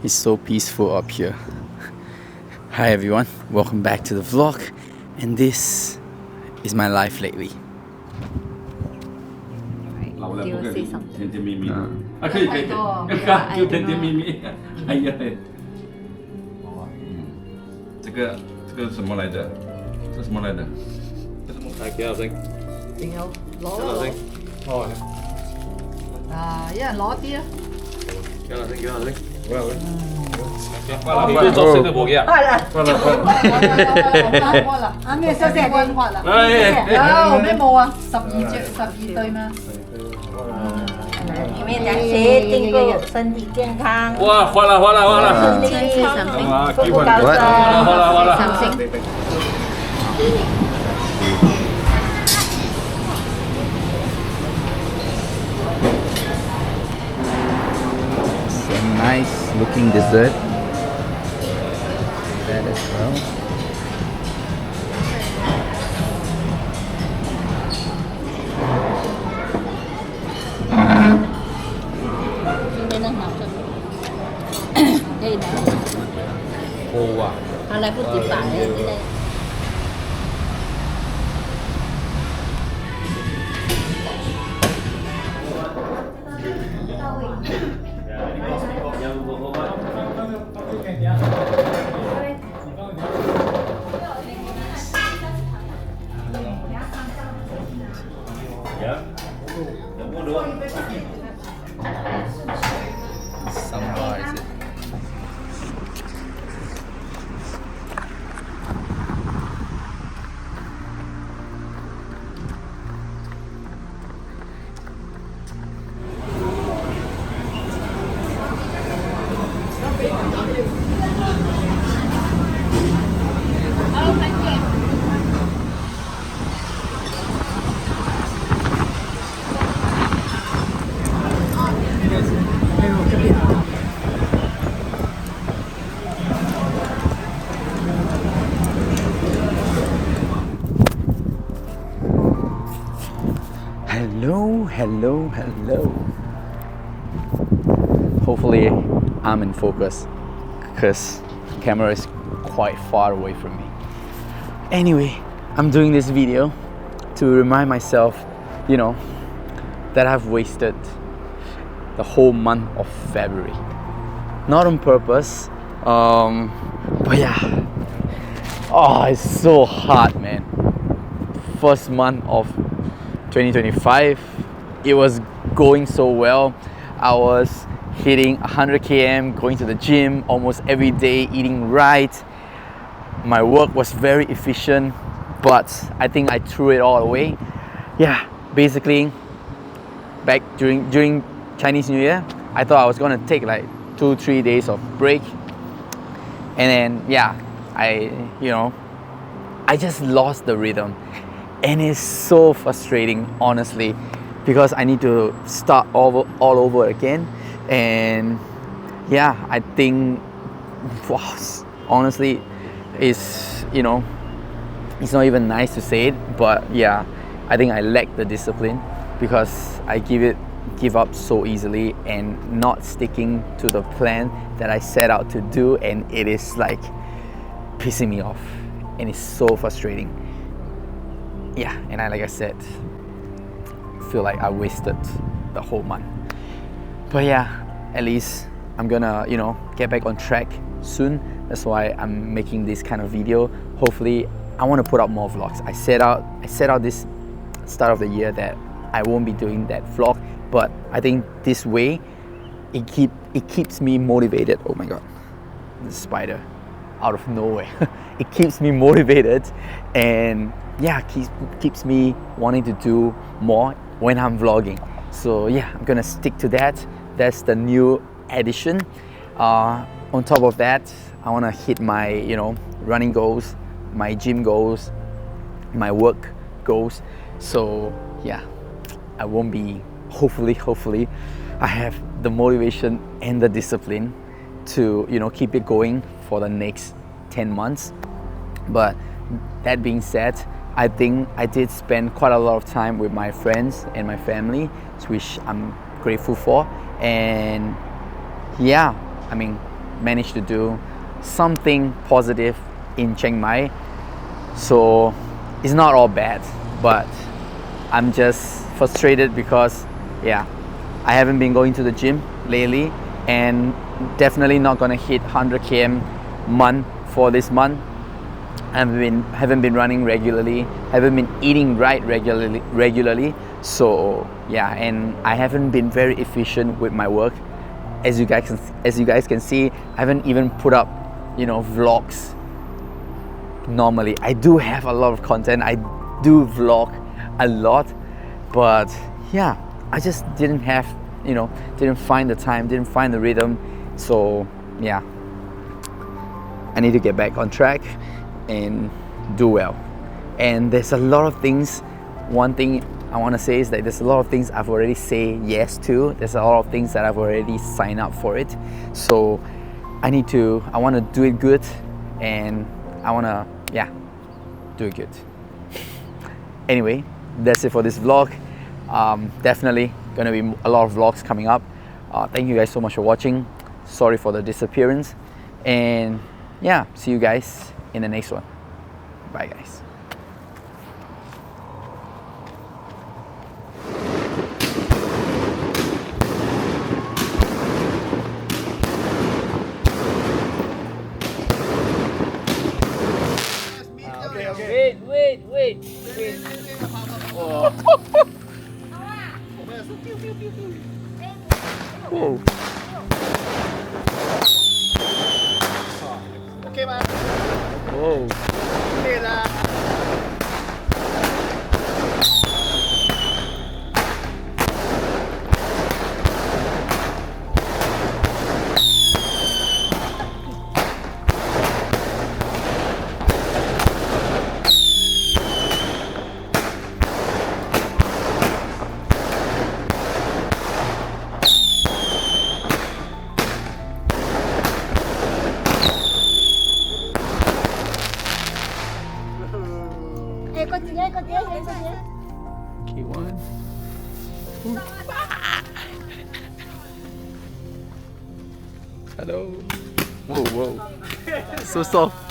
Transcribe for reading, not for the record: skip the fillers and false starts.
It's so peaceful up here. Hi everyone, welcome back to the vlog, and this is my life lately. Do you say something? 甜甜蜜蜜啊，可以，就甜甜蜜蜜，哎呀，这个什么来着？这什么来着？这什么？哎，幾多星？仲有攞幾多星？哦，一人攞啲啊！幾多星？幾多星？你都作死都冇嘅啊！快了，快了，快了，啱咩收聲關發啦？哎，後尾冇啊，12對咩？里面讲谁订购身体健康，哇，花了，身体健康，步步高升，花了，上升。Some nice looking dessert. That as well. Khô à? 他来不及把那个。Sambar is it? Hello. Hopefully I'm in focus because camera is quite far away from me. Anyway, I'm doing this video to remind myself, that I've wasted the whole month of February. Not on purpose, but yeah. Oh, it's so hard, man. First month of 2025, it was going so well. I was hitting 100 km, going to the gym almost every day, eating right. My work was very efficient, but I think I threw it all away. Yeah, basically, back during Chinese New Year, I thought I was gonna take like 2-3 days of break, and then I just lost the rhythm. And it's so frustrating, honestly, because I need to start all over again. And yeah, I think, honestly, it's not even nice to say it, but yeah, I think I lack the discipline because I give up so easily and not sticking to the plan that I set out to do, and it is like pissing me off, and it's so frustrating. Yeah, and like I said, feel like I wasted the whole month. But yeah, at least I'm gonna, get back on track soon. That's why I'm making this kind of video. Hopefully, I want to put out more vlogs. I set out this start of the year that I won't be doing that vlog, but I think this way, it keeps me motivated. Oh my god, the spider out of nowhere. It keeps me motivated, and yeah, keeps me wanting to do more when I'm vlogging. So yeah, I'm gonna stick to that. That's the new addition. On top of that, I wanna hit my running goals, my gym goals, my work goals. So yeah, I won't be, hopefully I have the motivation and the discipline to keep it going for the next 10 months. But that being said, I think I did spend quite a lot of time with my friends and my family, which I'm grateful for. And yeah, I mean, managed to do something positive in Chiang Mai. So it's not all bad, but I'm just frustrated because yeah, I haven't been going to the gym lately, and definitely not gonna hit 100 km month for this month. Haven't been running regularly, haven't been eating right regularly. So yeah, and I haven't been very efficient with my work. As you guys can see, I haven't even put up, you know, vlogs. Normally, I do have a lot of content. I do vlog a lot, but yeah, I just didn't have, you know, didn't find the time, didn't find the rhythm. So yeah, I need to get back on track and do well. And there's a lot of things. One thing I want to say is that there's a lot of things I've already said yes to. There's a lot of things that I've already signed up for it. So I want to do it good, and I want to, yeah, do it good. Anyway, that's it for this vlog. Definitely gonna be a lot of vlogs coming up. Thank you guys so much for watching. Sorry for the disappearance, and yeah, see you guys in the next one. Bye guys. Wait. Oh. Whoa. Okay ba? Whoa. Okay lah. Continue. Okay, one. Hello. Whoa. So soft.